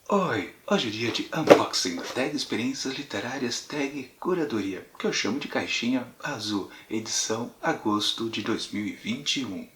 Oi, hoje é dia de unboxing da tag Experiências Literárias Tag Curadoria, que eu chamo de caixinha azul, edição agosto de 2021.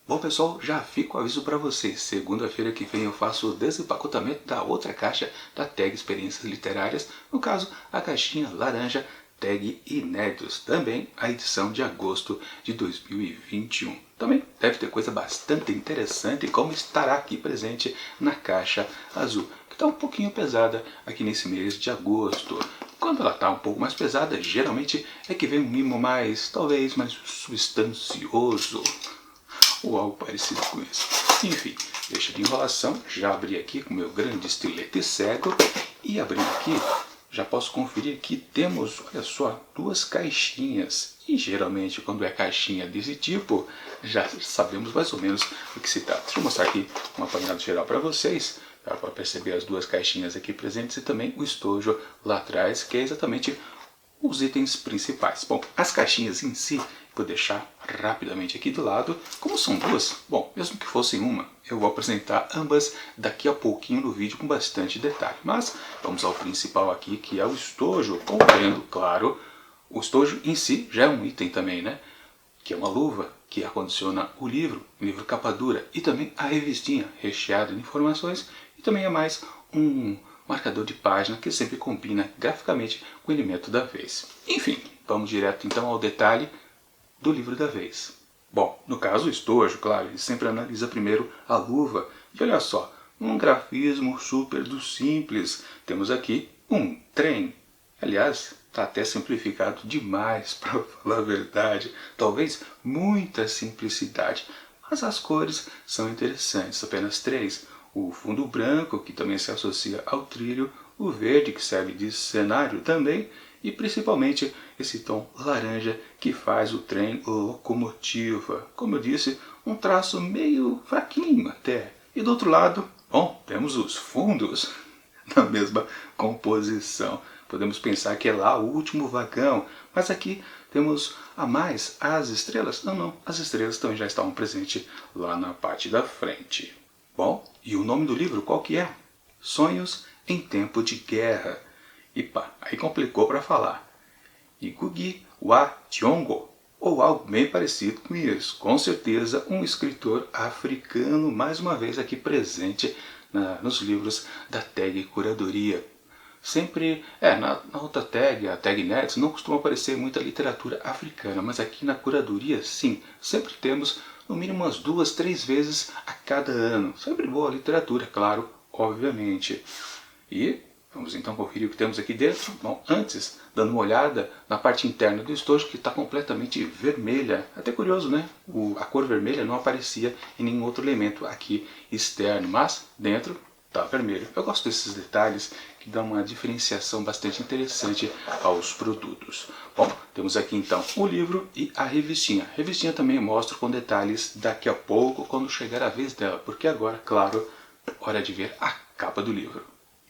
Bom pessoal, já fica o aviso para vocês, segunda-feira que vem eu faço o desempacotamento da outra caixa da tag Experiências Literárias, no caso a caixinha laranja tag Inéditos, também a edição de agosto de 2021. Também deve ter coisa bastante interessante como estará aqui presente na caixa azul, que está um pouquinho pesada aqui nesse mês de agosto. Quando ela está um pouco mais pesada, geralmente é que vem um mimo mais, talvez, mais substancioso, ou algo parecido com isso. Enfim, deixa de enrolação, já abri aqui com meu grande estilete cego e abri aqui, já posso conferir que temos, olha só, duas caixinhas. E geralmente quando é caixinha desse tipo, já sabemos mais ou menos do que se trata. Deixa eu mostrar aqui um apanhado geral para vocês, para perceber as duas caixinhas aqui presentes e também o estojo lá atrás, que é exatamente os itens principais. Bom, as caixinhas em si, vou deixar rapidamente aqui do lado. Como são duas, bom, mesmo que fossem uma, eu vou apresentar ambas daqui a pouquinho no vídeo com bastante detalhe. Mas vamos ao principal aqui, que é o estojo, contendo, claro, o estojo em si já é um item também, né? Que é uma luva que acondiciona o livro capa dura, e também a revistinha recheada de informações, e também é mais um marcador de página que sempre combina graficamente com o elemento da vez. Enfim, vamos direto então ao detalhe do livro da vez. Bom, no caso o estojo, claro, ele sempre analisa primeiro a luva, e olha só, um grafismo super do simples. Temos aqui um trem. Aliás, está até simplificado demais, para falar a verdade. Talvez muita simplicidade. Mas as cores são interessantes, apenas três. O fundo branco, que também se associa ao trilho, o verde, que serve de cenário também, e principalmente esse tom laranja que faz o trem locomotiva. Como eu disse, um traço meio fraquinho até. E do outro lado, bom, temos os fundos na mesma composição. Podemos pensar que é lá o último vagão, mas aqui temos a mais as estrelas. Não, as estrelas também já estavam presentes lá na parte da frente. Bom, e o nome do livro qual que é? Sonhos em Tempo de Guerra. E pá, aí complicou para falar. Ngugi wa Thiong'o, ou algo bem parecido com isso. Com certeza um escritor africano, mais uma vez aqui presente nos livros da tag Curadoria. Sempre, na outra tag, a tag Nerds, não costuma aparecer muita literatura africana, mas aqui na Curadoria, sim, sempre temos no mínimo umas 2, 3 vezes a cada ano. Sempre boa literatura, claro, obviamente. E vamos então conferir o que temos aqui dentro. Bom, antes, dando uma olhada na parte interna do estojo, que está completamente vermelha. Até curioso, né? A cor vermelha não aparecia em nenhum outro elemento aqui externo, mas dentro está vermelho. Eu gosto desses detalhes que dão uma diferenciação bastante interessante aos produtos. Bom, temos aqui então o livro e a revistinha. A revistinha também eu mostro com detalhes daqui a pouco, quando chegar a vez dela, porque agora, claro, hora de ver a capa do livro,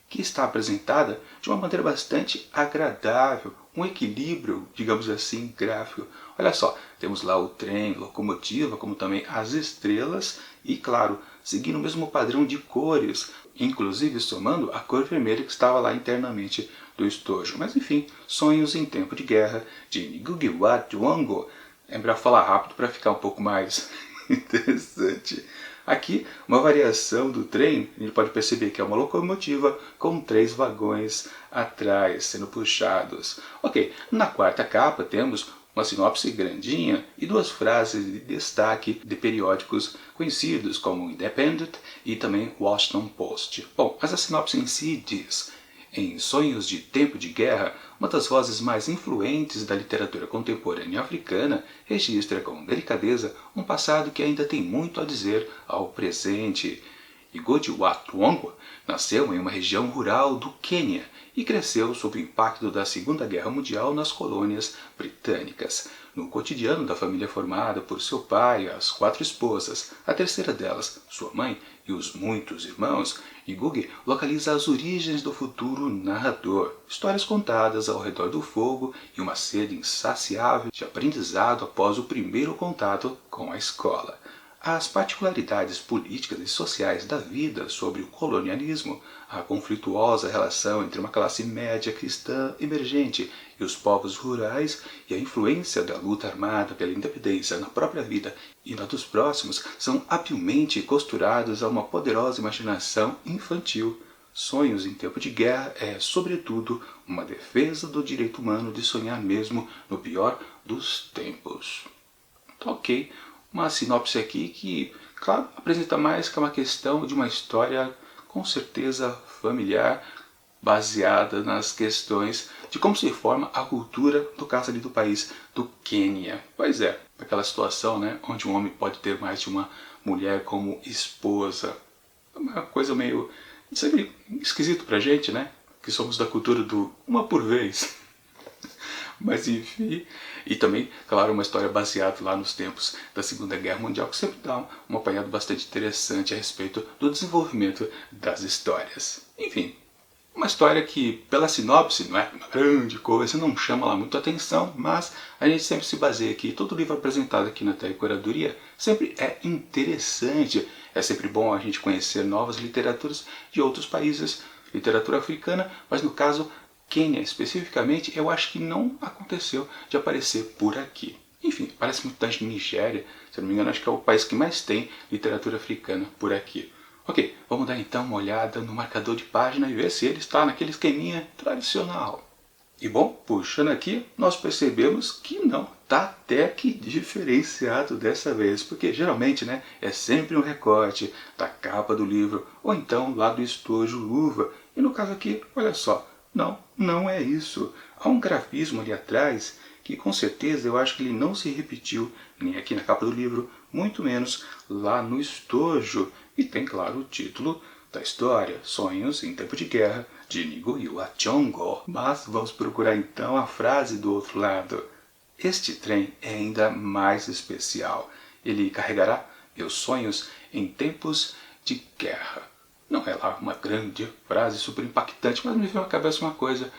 que está apresentada de uma maneira bastante agradável, um equilíbrio, digamos assim, gráfico. Olha só, temos lá o trem, locomotiva, como também as estrelas e, claro, seguindo o mesmo padrão de cores, inclusive somando a cor vermelha que estava lá internamente do estojo. Mas enfim, Sonhos em Tempo de Guerra, de Ngugi wa Thiong'o. É melhor falar rápido para ficar um pouco mais interessante. Aqui, uma variação do trem, a gente pode perceber que é uma locomotiva com 3 vagões atrás, sendo puxados. Ok, na quarta capa temos uma sinopse grandinha e 2 frases de destaque de periódicos conhecidos como Independent e também Washington Post. Bom, mas a sinopse em si diz: em Sonhos de Tempo de Guerra, uma das vozes mais influentes da literatura contemporânea africana registra com delicadeza um passado que ainda tem muito a dizer ao presente. Ngugi wa Thiong'o nasceu em uma região rural do Quênia e cresceu sob o impacto da Segunda Guerra Mundial nas colônias britânicas. No cotidiano da família formada por seu pai, as 4 esposas, a terceira delas, sua mãe, e os muitos irmãos, Ngugi localiza as origens do futuro narrador, histórias contadas ao redor do fogo e uma sede insaciável de aprendizado após o primeiro contato com a escola. as particularidades políticas e sociais da vida sobre o colonialismo, a conflituosa relação entre uma classe média cristã emergente e os povos rurais e a influência da luta armada pela independência na própria vida e na dos próximos são habilmente costurados a uma poderosa imaginação infantil. Sonhos em tempo de guerra é, sobretudo, uma defesa do direito humano de sonhar mesmo no pior dos tempos. Tá ok, uma sinopse aqui que, claro, apresenta mais que uma questão de uma história com certeza familiar, baseada nas questões de como se forma a cultura, no caso ali do país do Quênia. Pois é, aquela situação, né, onde um homem pode ter mais de uma mulher como esposa. Uma coisa meio sempre esquisito pra gente, né? Que somos da cultura do uma por vez. Mas enfim, e também, claro, uma história baseada lá nos tempos da Segunda Guerra Mundial, que sempre dá um apanhado bastante interessante a respeito do desenvolvimento das histórias. Enfim, uma história que, pela sinopse, não é uma grande coisa, não chama lá muito atenção, mas a gente sempre se baseia aqui, todo livro apresentado aqui na Telecuradoria sempre é interessante. É sempre bom a gente conhecer novas literaturas de outros países, literatura africana, mas no caso Quênia especificamente, eu acho que não aconteceu de aparecer por aqui. Enfim, parece muito da Nigéria, se não me engano, acho que é o país que mais tem literatura africana por aqui. Ok, vamos dar então uma olhada no marcador de página e ver se ele está naquele esqueminha tradicional. E bom, puxando aqui, nós percebemos que não, está até que diferenciado dessa vez, porque geralmente, né, é sempre um recorte da capa do livro, ou então lá do estojo luva, e no caso aqui, olha só, não é isso. Há um grafismo ali atrás que com certeza eu acho que ele não se repetiu nem aqui na capa do livro, muito menos lá no estojo. E tem, claro, o título da história, Sonhos em Tempo de Guerra, de Ngugi Achongo. Mas vamos procurar então a frase do outro lado. Este trem é ainda mais especial. Ele carregará meus sonhos em tempos de guerra. Não é lá uma grande frase super impactante, mas me veio à cabeça uma coisa.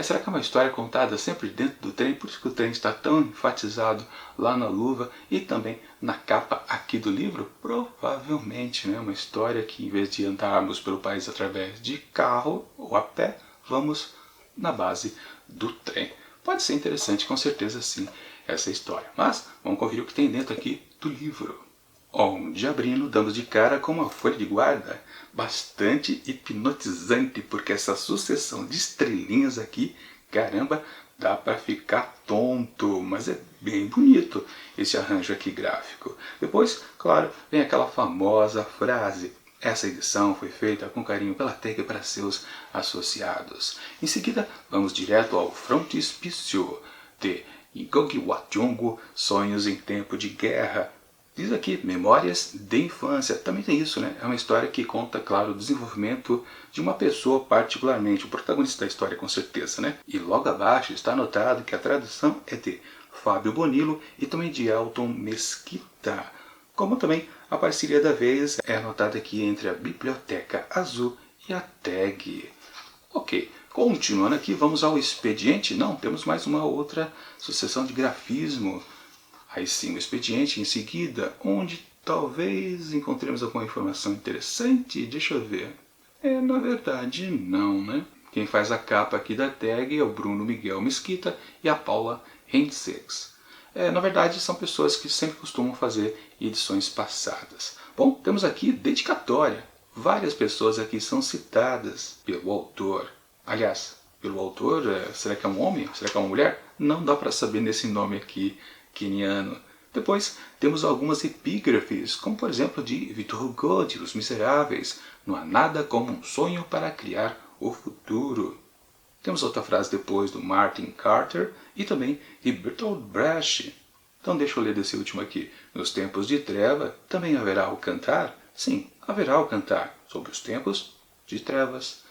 Será que é uma história contada sempre dentro do trem? Por isso que o trem está tão enfatizado lá na luva e também na capa aqui do livro? Provavelmente, né? Uma história que em vez de andarmos pelo país através de carro ou a pé, vamos na base do trem. Pode ser interessante, com certeza sim, essa história. Mas vamos conferir o que tem dentro aqui do livro. Onde abrindo, damos de cara com uma folha de guarda bastante hipnotizante, porque essa sucessão de estrelinhas aqui, caramba, dá para ficar tonto, mas é bem bonito esse arranjo aqui gráfico. Depois, claro, vem aquela famosa frase: essa edição foi feita com carinho pela TEG para seus associados. Em seguida, vamos direto ao frontispício de Ngugi Achongo, Sonhos em Tempo de Guerra. Diz aqui, Memórias de Infância. Também tem isso, né? É uma história que conta, claro, o desenvolvimento de uma pessoa particularmente, o protagonista da história com certeza, né? E logo abaixo está anotado que a tradução é de Fábio Bonillo e também de Elton Mesquita. Como também a parceria da vez é anotada aqui entre a Biblioteca Azul e a TEG. Ok, continuando aqui, vamos ao expediente. Não, temos mais uma outra sucessão de grafismo. Aí sim, o expediente em seguida, onde talvez encontremos alguma informação interessante. Deixa eu ver. Na verdade, não, né? Quem faz a capa aqui da tag é o Bruno Miguel Mesquita e a Paula Hentzigs. Na verdade, são pessoas que sempre costumam fazer edições passadas. Bom, temos aqui dedicatória. Várias pessoas aqui são citadas pelo autor. Aliás, pelo autor, será que é um homem? Será que é uma mulher? Não dá para saber nesse nome aqui queniano. Depois temos algumas epígrafes, como por exemplo de Victor Hugo, de Os Miseráveis: não há nada como um sonho para criar o futuro. Temos outra frase depois do Martin Carter e também de Bertolt Brecht. Então deixa eu ler desse último aqui. Nos tempos de treva também haverá o cantar? Sim, haverá o cantar sobre os tempos de trevas.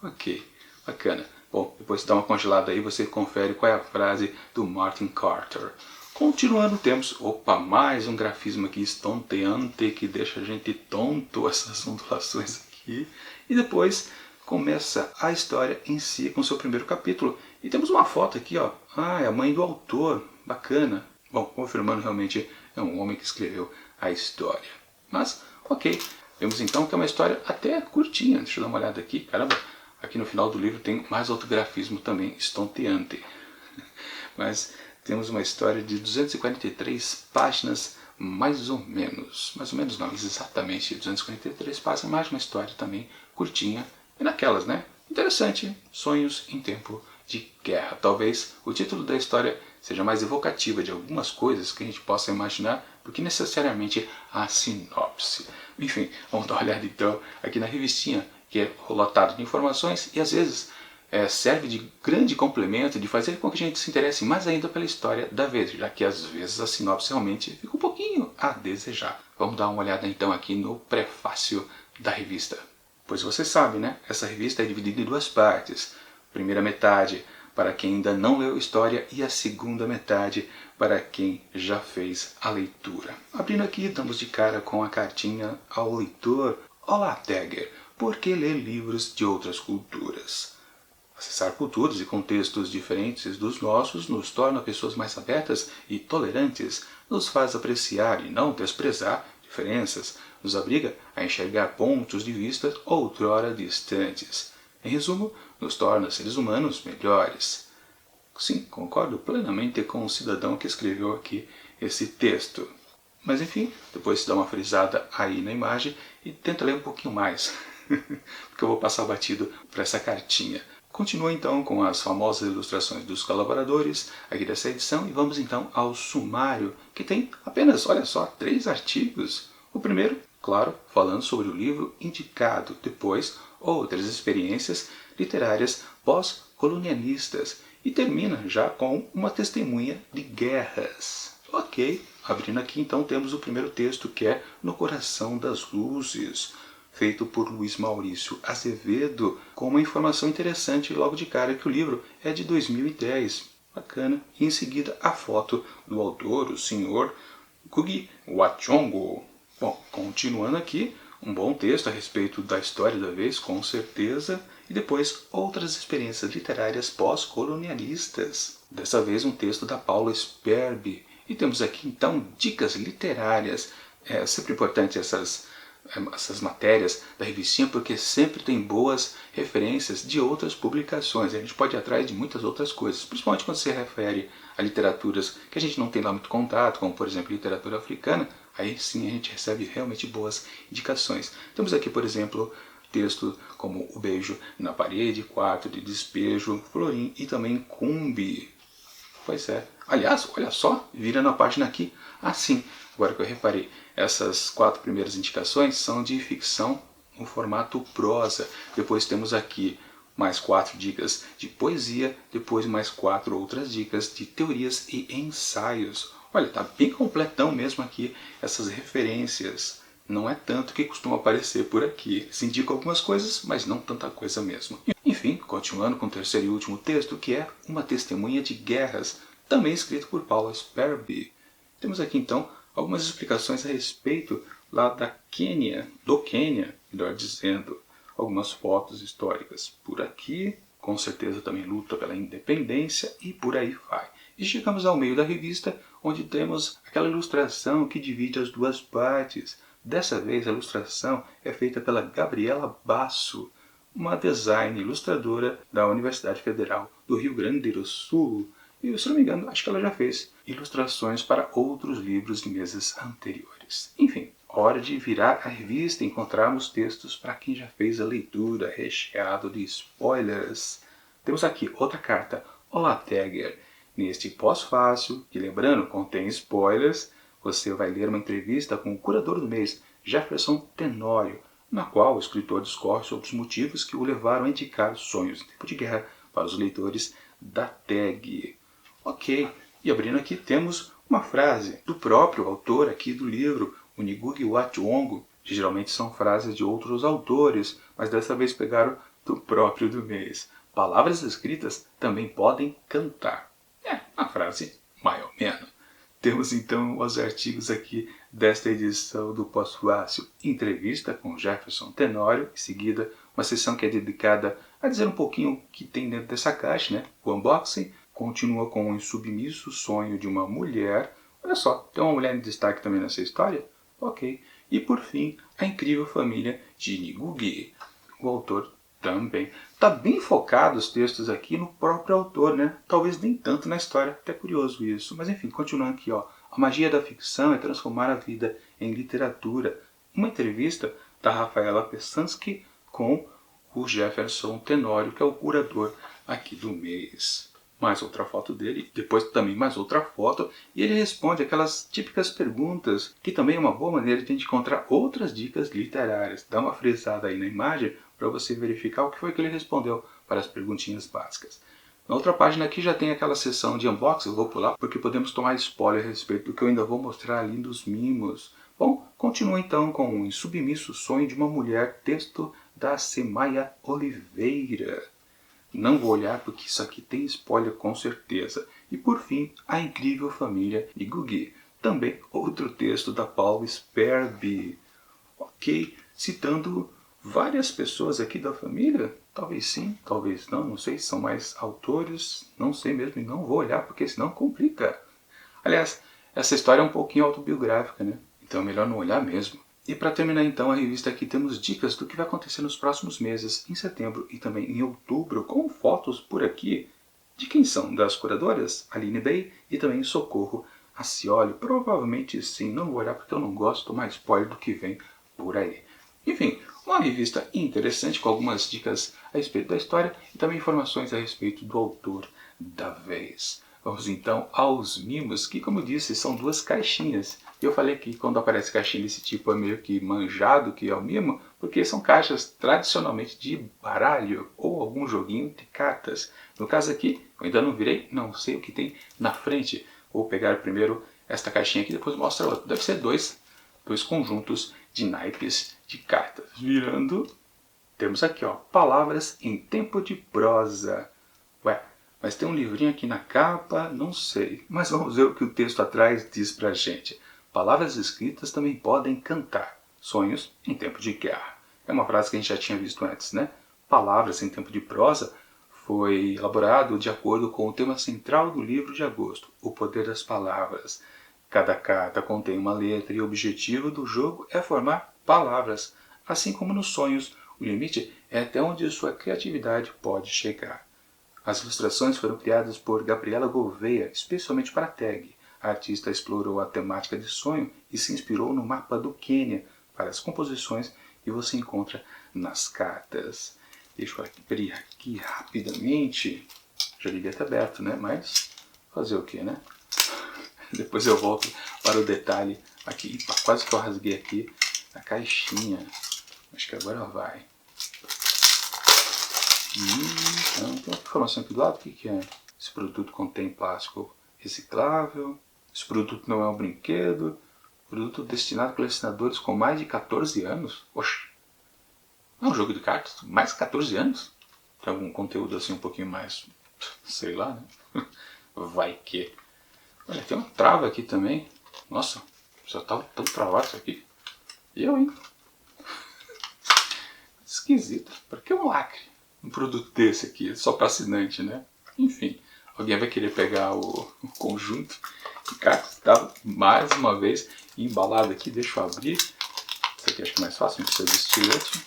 Ok, bacana. Bom, depois dá uma congelada aí, você confere qual é a frase do Martin Carter. Continuando, temos, mais um grafismo aqui estonteante que deixa a gente tonto, essas ondulações aqui. E depois começa a história em si com seu primeiro capítulo. E temos uma foto aqui, ó. É a mãe do autor, bacana. Bom, confirmando, realmente é um homem que escreveu a história. Mas, ok, vemos então que é uma história até curtinha. Deixa eu dar uma olhada aqui, caramba, aqui no final do livro tem mais autografismo também, estonteante. Mas temos uma história de 243 páginas, mais ou menos não, exatamente 243 páginas, mais uma história também curtinha, e naquelas, né? Interessante, Sonhos em Tempo de Guerra. Talvez o título da história seja mais evocativa de algumas coisas que a gente possa imaginar do que necessariamente a sinopse. Enfim, vamos dar uma olhada então aqui na revistinha, que é lotado de informações e às vezes serve de grande complemento, de fazer com que a gente se interesse mais ainda pela história da vez, já que às vezes a sinopse realmente fica um pouquinho a desejar. Vamos dar uma olhada então aqui no prefácio da revista. Pois você sabe, né? Essa revista é dividida em duas partes. Primeira metade para quem ainda não leu a história e a segunda metade para quem já fez a leitura. Abrindo aqui, damos de cara com a cartinha ao leitor. Olá, Tagger, por que ler livros de outras culturas? Acessar culturas e contextos diferentes dos nossos nos torna pessoas mais abertas e tolerantes, nos faz apreciar e não desprezar diferenças, nos obriga a enxergar pontos de vista outrora distantes. Em resumo, nos torna seres humanos melhores. Sim, concordo plenamente com o cidadão que escreveu aqui esse texto. Mas enfim, depois se dá uma frisada aí na imagem e tenta ler um pouquinho mais, porque eu vou passar batido para essa cartinha. Continua então com as famosas ilustrações dos colaboradores aqui dessa edição e vamos então ao sumário, que tem apenas, olha só, 3 artigos. O primeiro, claro, falando sobre o livro indicado, depois outras experiências literárias pós-colonialistas e termina já com uma testemunha de guerras. Ok, abrindo aqui então temos o primeiro texto que é No Coração das Luzes, feito por Luiz Maurício Azevedo, com uma informação interessante logo de cara que o livro é de 2010. Bacana. E em seguida a foto do autor, o senhor Ngugi wa Thiong'o. Bom, continuando aqui, um bom texto a respeito da história da vez, com certeza, e depois outras experiências literárias pós-colonialistas. Dessa vez um texto da Paula Sperby. E temos aqui então dicas literárias. É sempre importante essas matérias da revistinha, porque sempre tem boas referências de outras publicações. A gente pode ir atrás de muitas outras coisas, principalmente quando se refere a literaturas que a gente não tem lá muito contato, como por exemplo literatura africana. Aí sim a gente recebe realmente boas indicações. Temos aqui, por exemplo, texto como O Beijo na Parede, Quarto de Despejo, Florim e também Cumbi. Pois é. Aliás, olha só, vira na página aqui. Ah, sim, agora que eu reparei, essas 4 primeiras indicações são de ficção no formato prosa. Depois temos aqui mais 4 dicas de poesia, depois mais 4 outras dicas de teorias e ensaios. Olha, tá bem completão mesmo aqui essas referências. Não é tanto que costuma aparecer por aqui. Se indica algumas coisas, mas não tanta coisa mesmo. Enfim, continuando com o terceiro e último texto, que é Uma Testemunha de Guerras, também escrito por Paula Sperby. Temos aqui então algumas explicações a respeito lá da Quênia, do Quênia, melhor dizendo, algumas fotos históricas por aqui, com certeza também luta pela independência e por aí vai. E chegamos ao meio da revista, onde temos aquela ilustração que divide as duas partes. Dessa vez a ilustração é feita pela Gabriela Basso, uma design ilustradora da Universidade Federal do Rio Grande do Sul. E, se não me engano, acho que ela já fez ilustrações para outros livros de meses anteriores. Enfim, hora de virar a revista e encontrarmos textos para quem já fez a leitura, recheado de spoilers. Temos aqui outra carta. Olá, Tagger. Neste pós-fácil, que lembrando contém spoilers, você vai ler uma entrevista com o curador do mês, Jefferson Tenório, na qual o escritor discorre sobre os motivos que o levaram a indicar Sonhos em Tempo de Guerra para os leitores da TAG. Ok, e abrindo aqui temos uma frase do próprio autor aqui do livro, o Ngugi wa Thiong'o. Geralmente são frases de outros autores, mas dessa vez pegaram do próprio do mês. Palavras escritas também podem cantar. É, uma frase mais ou menos. Temos então os artigos aqui desta edição do Pós-Fácil. Entrevista com Jefferson Tenório, em seguida uma sessão que é dedicada a dizer um pouquinho o que tem dentro dessa caixa, né? O unboxing continua com o insubmisso sonho de uma mulher. Olha só, tem uma mulher em destaque também nessa história? Ok. E por fim, A Incrível Família de Nigugi. O autor também. Tá bem focado os textos aqui no próprio autor, né? Talvez nem tanto na história, até curioso isso. Mas enfim, continuando aqui, ó. A magia da ficção é transformar a vida em literatura. Uma entrevista da Rafaela Pesansky com o Jefferson Tenório, que é o curador aqui do mês. Mais outra foto dele, depois também mais outra foto, e ele responde aquelas típicas perguntas, que também é uma boa maneira de a gente encontrar outras dicas literárias. Dá uma frisada aí na imagem para você verificar o que foi que ele respondeu para as perguntinhas básicas. Na outra página aqui já tem aquela seção de unboxing, eu vou pular porque podemos tomar spoiler a respeito do que eu ainda vou mostrar ali dos mimos. Bom, continua então com o Insubmisso Sonho de uma Mulher, texto da Semaia Oliveira. Não vou olhar porque isso aqui tem spoiler com certeza. E por fim, A Incrível Família de Gugi. Também outro texto da Paula Sperby. Ok, citando várias pessoas aqui da família. Talvez sim, talvez não, não sei se são mais autores. Não sei mesmo e não vou olhar porque senão complica. Aliás, essa história é um pouquinho autobiográfica, né? Então é melhor não olhar mesmo. E para terminar então a revista aqui temos dicas do que vai acontecer nos próximos meses, em setembro e também em outubro, com fotos por aqui de quem são das curadoras, Aline Bay e também Socorro Acioli. Provavelmente sim, não vou olhar porque eu não gosto de tomar spoiler do que vem por aí. Enfim, uma revista interessante com algumas dicas a respeito da história e também informações a respeito do autor da vez. Vamos então aos mimos, que como eu disse, são duas caixinhas. Eu falei que quando aparece caixinha desse tipo é meio que manjado que é o mimo, porque são caixas tradicionalmente de baralho ou algum joguinho de cartas. No caso aqui, eu ainda não virei, não sei o que tem na frente. Vou pegar primeiro esta caixinha aqui, depois mostro a outra. Deve ser dois conjuntos de naipes de cartas. Virando, temos aqui, ó, Palavras em Tempo de Prosa. Ué, mas tem um livrinho aqui na capa, não sei. Mas vamos ver o que o texto atrás diz pra gente. Palavras escritas também podem cantar. Sonhos em tempo de guerra. É uma frase que a gente já tinha visto antes, né? Palavras em tempo de prosa foi elaborado de acordo com o tema central do livro de agosto, O Poder das Palavras. Cada carta contém uma letra e o objetivo do jogo é formar palavras. Assim como nos sonhos, o limite é até onde sua criatividade pode chegar. As ilustrações foram criadas por Gabriela Gouveia, especialmente para a tag. A artista explorou a temática de sonho e se inspirou no mapa do Quênia para as composições que você encontra nas cartas. Deixa eu abrir aqui rapidamente. Já devia ter aberto, né? Mas fazer o que, né? Depois eu volto para o detalhe aqui. Quase que eu rasguei aqui a caixinha. Acho que agora vai. Então, tem outra informação aqui do lado. O que é? Esse produto contém plástico reciclável. Esse produto não é um brinquedo. Produto destinado a colecionadores com mais de 14 anos. Oxe. É um jogo de cartas? Mais de 14 anos? Tem algum conteúdo assim um pouquinho mais... sei lá, né? Vai que... Olha, tem uma trava aqui também. Nossa, já tá tão travado isso aqui. E eu, hein? Esquisito. Por que um lacre? Um produto desse aqui, só para assinante, né? Enfim, alguém vai querer pegar o conjunto de cartas. Tá mais uma vez embalado aqui. Deixa eu abrir. Isso aqui acho que é mais fácil, não precisa de estilete.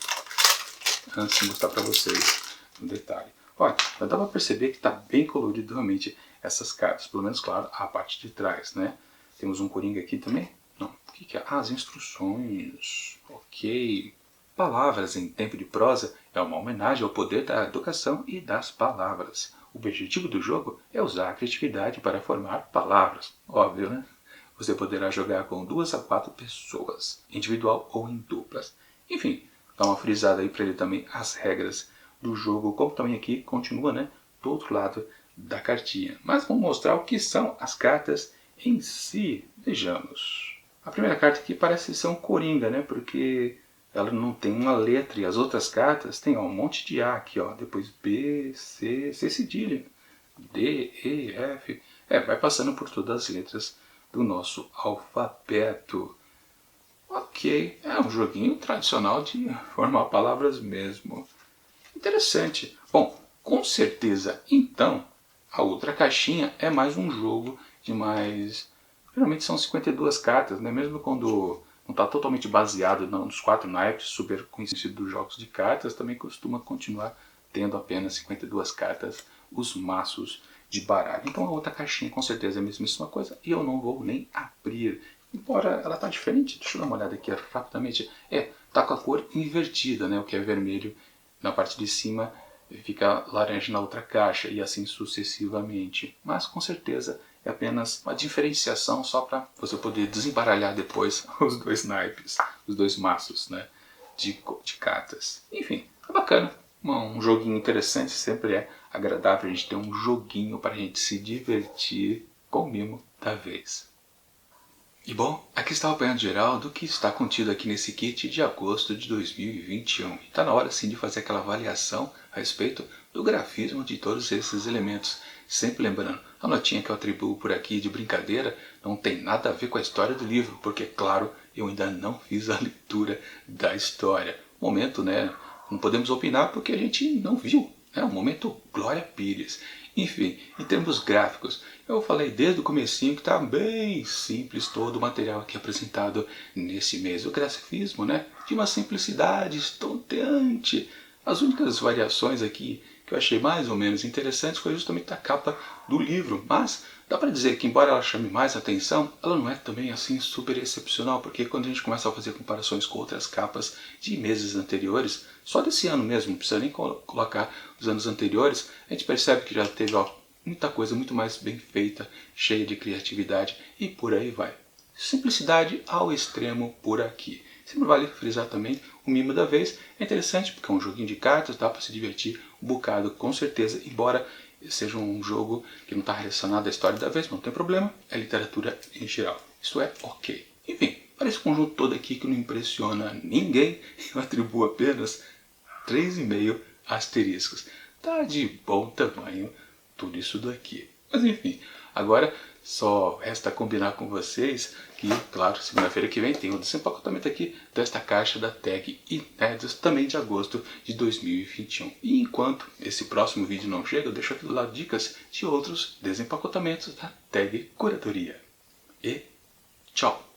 Antes de mostrar para vocês no detalhe. Olha, já dá para perceber que está bem colorido realmente essas cartas, pelo menos, claro, a parte de trás, né? Temos um coringa aqui também? Não, o que é? Ah, as instruções. Ok. Palavras em tempo de prosa é uma homenagem ao poder da educação e das palavras. O objetivo do jogo é usar a criatividade para formar palavras. Óbvio, né? Você poderá jogar com 2 a 4 pessoas, individual ou em duplas. Enfim, dá uma frisada aí para ele também as regras do jogo, como também aqui continua, né, do outro lado da cartinha. Mas vamos mostrar o que são as cartas em si. Vejamos. A primeira carta aqui parece ser um coringa, né, porque ela não tem uma letra, e as outras cartas tem, ó, um monte de A aqui, ó, depois B, C, C cedilha, D, E, F. Vai passando por todas as letras do nosso alfabeto. Ok, é um joguinho tradicional de formar palavras mesmo. Interessante. Bom, com certeza, então, a outra caixinha é mais um jogo de mais... Geralmente são 52 cartas, né? Mesmo quando não está totalmente baseado nos 4 naipes super conhecidos dos jogos de cartas, também costuma continuar tendo apenas 52 cartas, os maços de baralho. Então a outra caixinha com certeza é a mesmíssima coisa e eu não vou nem abrir. Embora ela tá diferente, deixa eu dar uma olhada aqui rapidamente. Tá com a cor invertida, né? O que é vermelho na parte de cima fica laranja na outra caixa e assim sucessivamente. Mas com certeza é apenas uma diferenciação só para você poder desembaralhar depois os 2 naipes, os 2 maços, né, de cartas. Enfim, é bacana. Um joguinho interessante, sempre é agradável a gente ter um joguinho para a gente se divertir com o mimo da vez. E bom, aqui está o apanhado geral do que está contido aqui nesse kit de agosto de 2021. Está na hora sim de fazer aquela avaliação a respeito do grafismo de todos esses elementos. Sempre lembrando, a notinha que eu atribuo por aqui de brincadeira não tem nada a ver com a história do livro, porque claro, eu ainda não fiz a leitura da história. Momento, né? Não podemos opinar porque a gente não viu. É um momento Glória Pires. Enfim, em termos gráficos, eu falei desde o comecinho que está bem simples todo o material aqui apresentado nesse mês. O grafismo, né, de uma simplicidade estonteante. As únicas variações aqui que eu achei mais ou menos interessantes foi justamente a capa do livro. Mas dá para dizer que, embora ela chame mais atenção, ela não é também assim super excepcional, porque quando a gente começa a fazer comparações com outras capas de meses anteriores, só desse ano mesmo, não precisa nem colocar os anos anteriores, a gente percebe que já teve muita coisa muito mais bem feita, cheia de criatividade e por aí vai. Simplicidade ao extremo por aqui. Sempre vale frisar também o mimo da vez. É interessante porque é um joguinho de cartas, dá para se divertir um bocado com certeza, embora seja um jogo que não está relacionado à história da vez, mas não tem problema, é literatura em geral. Isso é ok. Enfim, para esse conjunto todo aqui que não impressiona ninguém, eu atribuo apenas 3,5 asteriscos. Tá de bom tamanho tudo isso daqui. Mas enfim, agora só resta combinar com vocês que, claro, segunda-feira que vem tem o desempacotamento aqui desta caixa da tag Inéditos, também de agosto de 2021. E enquanto esse próximo vídeo não chega, eu deixo aqui do lado dicas de outros desempacotamentos da tag Curadoria. E tchau!